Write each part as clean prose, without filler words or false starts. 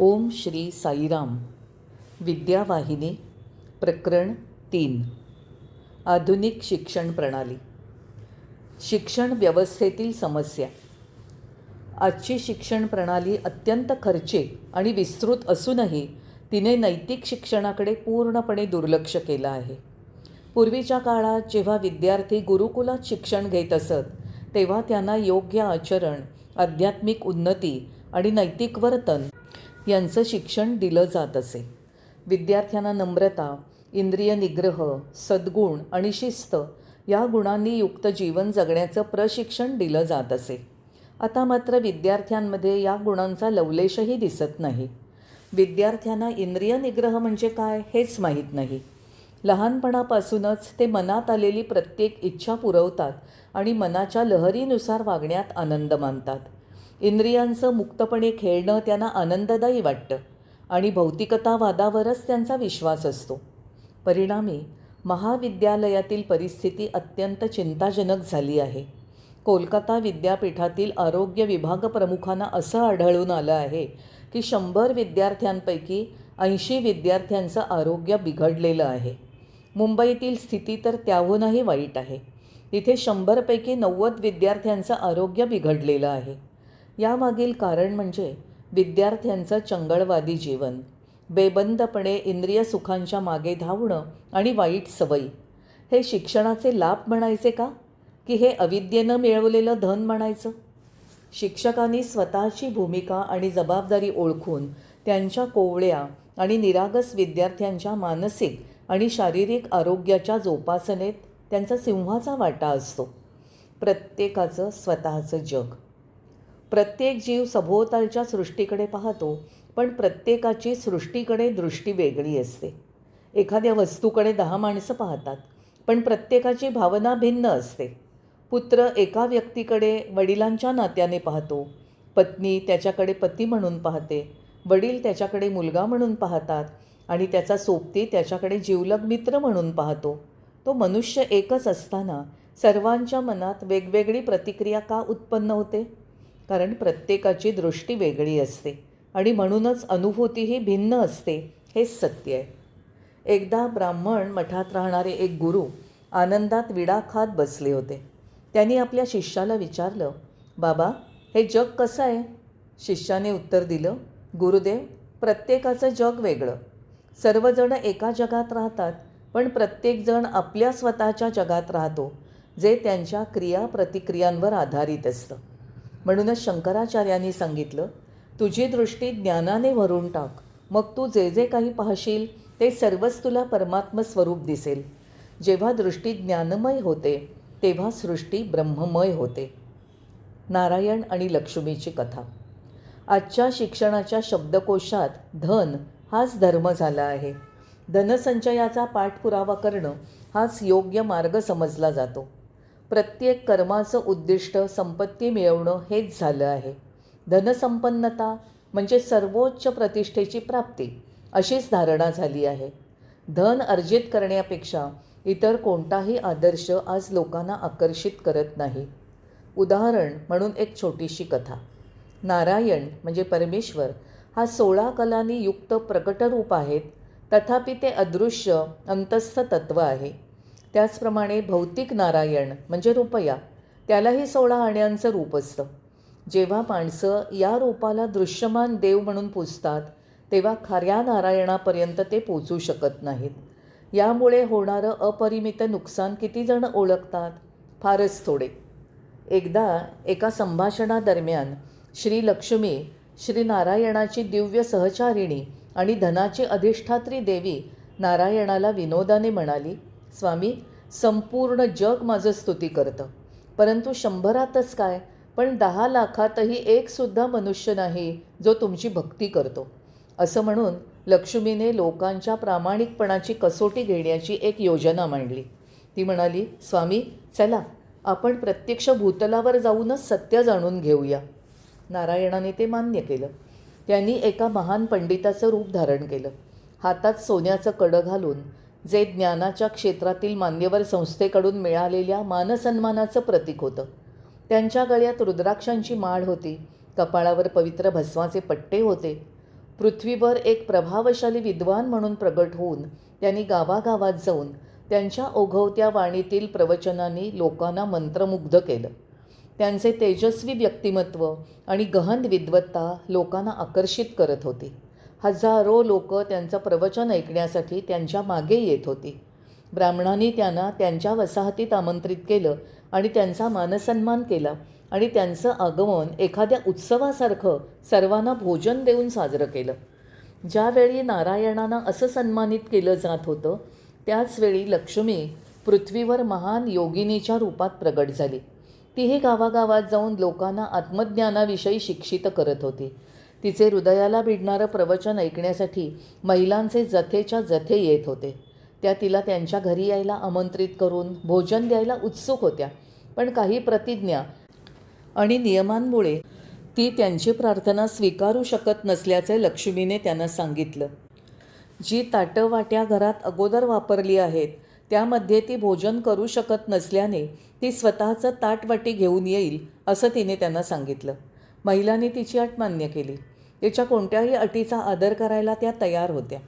ओम श्री साईराम. विद्यावाहिनी. प्रकरण 3. आधुनिक शिक्षण प्रणाली. शिक्षण व्यवस्थेतील समस्या. आजची शिक्षण प्रणाली अत्यंत खर्चिक आणि विस्तृत असूनही तिने नैतिक शिक्षणाकडे पूर्णपणे दुर्लक्ष केलं आहे. पूर्वीच्या काळात जेव्हा विद्यार्थी गुरुकुलात शिक्षण घेत असत तेव्हा त्यांना योग्य आचरण, आध्यात्मिक उन्नती आणि नैतिक वर्तन यांचं शिक्षण दिलं जात असे. विद्यार्थ्यांना नम्रता, इंद्रिय निग्रह, सद्गुण आणि शिस्त या गुणांनी युक्त जीवन जगण्याचं प्रशिक्षण दिलं जात असे. आता मात्र विद्यार्थ्यांमध्ये या गुणांचा लवलेशही दिसत नाही. विद्यार्थ्यांना इंद्रिय निग्रह म्हणजे काय हेच माहीत नाही. लहानपणापासूनच ते मनात आलेली प्रत्येक इच्छा पुरवतात आणि मनाच्या लहरीनुसार वागण्यात आनंद मानतात. इंद्रियांचं मुक्तपणे खेळणं त्यांना आनंददायी वाटतं आणि भौतिकतावादावरच त्यांचा विश्वास असतो. परिणामी महाविद्यालयातील परिस्थिती अत्यंत चिंताजनक झाली आहे. कोलकाता विद्यापीठातील आरोग्य विभाग प्रमुखांना असं आढळून आलं आहे की 100 विद्यार्थ्यांपैकी 80 विद्यार्थ्यांचं आरोग्य बिघडलेलं आहे. मुंबईतील स्थिती तर त्याहूनही वाईट आहे. तिथे 100 पैकी 90 विद्यार्थ्यांचं आरोग्य बिघडलेलं आहे. यामागील कारण म्हणजे विद्यार्थ्यांचं चंगळवादी जीवन, बेबंदपणे इंद्रिय सुखांच्या मागे धावणं आणि वाईट सवयी. हे शिक्षणाचे लाभ म्हणायचे का, की हे अविद्येनं मिळवलेलं धन म्हणायचं? शिक्षकांनी स्वतःची भूमिका आणि जबाबदारी ओळखून त्यांच्या कोवळ्या आणि निरागस विद्यार्थ्यांच्या मानसिक आणि शारीरिक आरोग्याच्या जोपासनेत त्यांचा सिंहाचा वाटा असतो. प्रत्येकाचं स्वतःचं जग. प्रत्येक जीव सभोवतालच्या सृष्टीकडे पाहतो, पण प्रत्येकाची सृष्टीकडे दृष्टी वेगळी असते. एखाद्या वस्तूकडे 10 माणसं पाहतात, पण प्रत्येकाची भावना भिन्न असते. पुत्र एका व्यक्तीकडे वडिलांच्या नात्याने पाहतो, पत्नी त्याच्याकडे पती म्हणून पाहते, वडील त्याच्याकडे मुलगा म्हणून पाहतात आणि त्याचा सोबती त्याच्याकडे जिवलग मित्र म्हणून पाहतो. तो मनुष्य एकच असताना सर्वांच्या मनात वेगवेगळी प्रतिक्रिया का उत्पन्न होते? कारण प्रत्येकाची दृष्टी वेगळी असते आणि म्हणूनच अनुभूतीही भिन्न असते, हेच सत्य आहे. एकदा ब्राह्मण मठात राहणारे एक गुरु आनंदात विडा खात बसले होते. त्यांनी आपल्या शिष्याला विचारलं, बाबा, हे जग कसं आहे? शिष्याने उत्तर दिलं, गुरुदेव, प्रत्येकाचं जग वेगळं. सर्वजण एका जगात राहतात, पण प्रत्येकजण आपल्या स्वतःच्या जगात राहतो, जे त्यांच्या क्रिया प्रतिक्रियांवर आधारित असतं. म्हणूनच शंकराचार्यांनी सांगितलं, तुझी दृष्टी ज्ञानाने भरून टाक, मग तू जे जे काही पाहशील ते सर्वच तुला परमात्म स्वरूप दिसेल. जेव्हा दृष्टी ज्ञानमय होते तेव्हा सृष्टी ब्रह्ममय होते. नारायण आणि लक्ष्मीची कथा. आजच्या शिक्षणाच्या शब्दकोशात धन हाच धर्म झाला आहे. धनसंचयाचा पाठपुरावा करणं हाच योग्य मार्ग समजला जातो. प्रत्येक कर्माचं उद्दिष्ट संपत्ती मिळवणं हेच झालं आहे. धनसंपन्नता म्हणजे सर्वोच्च प्रतिष्ठेची प्राप्ती अशीच धारणा झाली आहे. धन अर्जित करण्यापेक्षा इतर कोणताही आदर्श आज लोकांना आकर्षित करत नाही. उदाहरण म्हणून एक छोटीशी कथा. नारायण म्हणजे परमेश्वर हा 16 कलांनी युक्त प्रकटरूप आहेत, तथापि ते अदृश्य अंतस्थ तत्व आहे. त्याचप्रमाणे भौतिक नारायण म्हणजे रुपया, त्यालाही 16 आण्यांचं रूप असतं. जेव्हा माणसं या रूपाला दृश्यमान देव म्हणून पूजतात तेव्हा खऱ्या नारायणापर्यंत ते पोचू शकत नाहीत. यामुळे होणारं अपरिमित नुकसान किती जण ओळखतात? फारच थोडे. एकदा एका संभाषणादरम्यान श्री लक्ष्मी, श्री नारायणाची दिव्य सहचारिणी आणि धनाची अधिष्ठात्री देवी नारायणाला विनोदाने म्हणाली, स्वामी, संपूर्ण जग माझं स्तुती करतं, परंतु 100रातच काय, पण 10 लाखातही एकसुद्धा मनुष्य नाही जो तुमची भक्ती करतो. असं म्हणून लक्ष्मीने लोकांच्या प्रामाणिकपणाची कसोटी घेण्याची एक योजना मांडली. ती म्हणाली, स्वामी, चला आपण प्रत्यक्ष भूतलावर जाऊनच सत्य जाणून घेऊया. नारायणाने ते मान्य केलं. त्यांनी एका महान पंडिताचं रूप धारण केलं. हातात सोन्याचं कडं घालून, जे ज्ञानाच्या क्षेत्रातील मान्यवर संस्थेकडून मिळालेल्या मानसन्मानाचं प्रतीक होतं. त्यांच्या गळ्यात रुद्राक्षांची माळ होती, कपाळावर पवित्र भस्माचे पट्टे होते. पृथ्वीवर एक प्रभावशाली विद्वान म्हणून प्रगट होऊन त्यांनी गावागावात जाऊन त्यांच्या ओघवत्या वाणीतील प्रवचनांनी लोकांना मंत्रमुग्ध केलं. त्यांचे तेजस्वी व्यक्तिमत्व आणि गहन विद्वत्ता लोकांना आकर्षित करत होती. हजारो लोक त्यांचं प्रवचन ऐकण्यासाठी त्यांच्या मागे येत होती. ब्राह्मणांनी त्यांना त्यांच्या वसाहतीत आमंत्रित केलं आणि त्यांचा मानसन्मान केला आणि त्यांचं आगमन एखाद्या उत्सवासारखं सर्वांना भोजन देऊन साजरं केलं. ज्यावेळी नारायणांना असं सन्मानित केलं जात होतं त्याचवेळी लक्ष्मी पृथ्वीवर महान योगिनीच्या रूपात प्रगट झाली. तीही गावागावात जाऊन लोकांना आत्मज्ञानाविषयी शिक्षित करत होती. तिचे हृदयाला भिडणारं प्रवचन ऐकण्यासाठी महिलांचे जथेच्या जथे येत होते. त्या तिला त्यांच्या घरी यायला आमंत्रित करून भोजन द्यायला उत्सुक होत्या. पण काही प्रतिज्ञा आणि नियमांमुळे ती त्यांची प्रार्थना स्वीकारू शकत नसल्याचे लक्ष्मीने त्यांना सांगितलं. जी ताटं वाट्या घरात अगोदर वापरली आहेत त्यामध्ये ती भोजन करू शकत नसल्याने ती स्वतःचं ताटवाटी घेऊन येईल असं तिने त्यांना सांगितलं. महिलांनी तिची अट मान्य केली. तिच्या कोणत्याही अटीचा आदर करायला त्या तयार होत्या.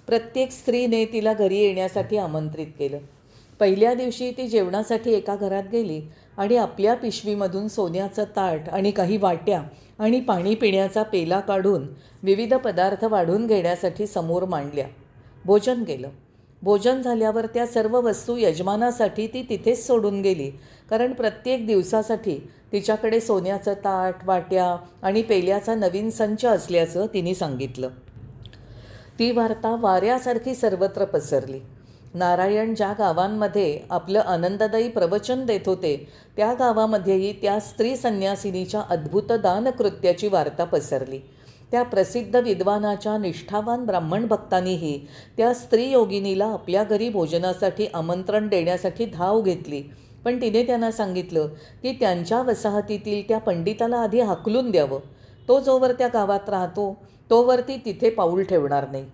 प्रत्येक स्त्रीने तिला घरी येण्यासाठी आमंत्रित केलं. पहिल्या दिवशी ती जेवणासाठी एका घरात गेली आणि आपल्या पिशवीमधून सोन्याचं ताट आणि काही वाट्या आणि पाणी पिण्याचा पेला काढून विविध पदार्थ वाढून घेण्यासाठी समोर मांडल्या. भोजन केलं. भोजन झाल्यावर त्या सर्व वस्तू यजमानासाठी ती तिथेच सोडून गेली, कारण प्रत्येक दिवसासाठी तिच्याकडे सोन्याचं ताट, वाट्या आणि पेल्याचा नवीन संच असल्याचं तिने सांगितलं. ती वार्ता वाऱ्यासारखी सर्वत्र पसरली. नारायण ज्या गावांमध्ये आपलं आनंददायी प्रवचन देत होते त्या गावामध्येही त्या स्त्री संन्यासिनीच्या अद्भुत दानकृत्याची वार्ता पसरली. त्या प्रसिद्ध विद्वानाच्या निष्ठावान ब्राह्मण भक्तांनीही त्या स्त्री योगिनीला आपल्या घरी भोजनासाठी आमंत्रण देण्यासाठी धाव घेतली. पण तिने त्यांना सांगितलं की त्यांच्या वसाहतीतील त्या पंडिताला आधी हाकलून द्यावं. तो जोवर त्या गावात राहतो तोवर ती तिथे पाऊल ठेवणार नाही.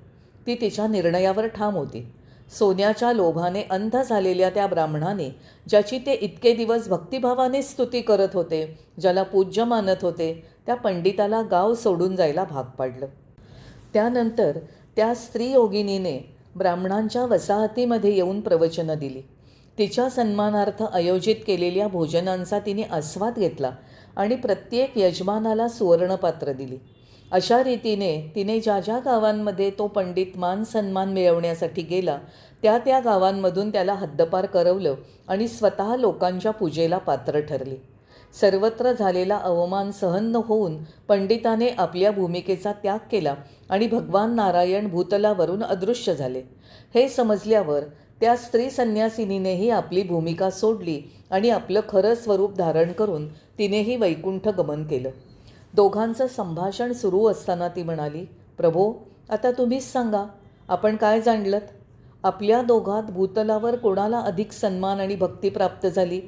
ती तिच्या निर्णयावर ठाम होती. सोन्याच्या लोभाने अंध झालेल्या त्या ब्राह्मणाने, ज्याची ते इतके दिवस भक्तिभावाने स्तुती करत होते, ज्याला पूज्य मानत होते, त्या पंडिताला गाव सोडून जायला भाग पाडलं. त्यानंतर त्या स्त्री योगिनीने ब्राह्मणांच्या वसाहतीमध्ये येऊन प्रवचनं दिली. तिच्या सन्मानार्थ आयोजित केलेल्या भोजनांचा तिने आस्वाद घेतला आणि प्रत्येक यजमानाला सुवर्णपात्र दिली. अशा रीतीने तिने ज्या ज्या गावांमध्ये तो पंडित मान सन्मान मिळवण्यासाठी गेला त्या त्या गावांमधून त्याला हद्दपार करवलं आणि स्वतः लोकांच्या पूजेला पात्र ठरली. सर्वत्र झालेला अवमान सहन न होऊन पंडिताने आपल्या भूमिकेचा त्याग केला आणि भगवान नारायण भूतलावरून अदृश्य झाले. हे समजल्यावर त्या स्त्री संन्यासिनीनेही आपली भूमिका सोडली आणि आपलं खरं स्वरूप धारण करून तिनेही वैकुंठ गमन केलं. दोघांचं संभाषण सुरू असताना ती म्हणाली, प्रभो, आता तुम्हीच सांगा, आपण काय जाणलत? आपल्या दोघात भूतलावर कोणाला अधिक सन्मान आणि भक्ती प्राप्त झाली?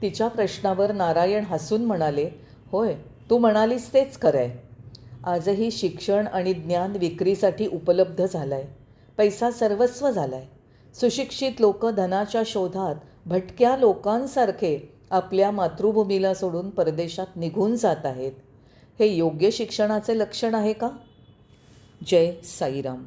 तिच्या प्रश्नावर नारायण हसून म्हणाले, होय, तू म्हणालीस तेच खरं आहे. आजही शिक्षण आणि ज्ञान विक्रीसाठी उपलब्ध झालं आहे. पैसा सर्वस्व झाला आहे. सुशिक्षित लोक धनाच्या शोधात भटक्या लोकांसारखे आपल्या मातृभूमीला सोडून परदेशात निघून जात आहेत. हे योग्य शिक्षणाचे लक्षण आहे का? जय साईराम.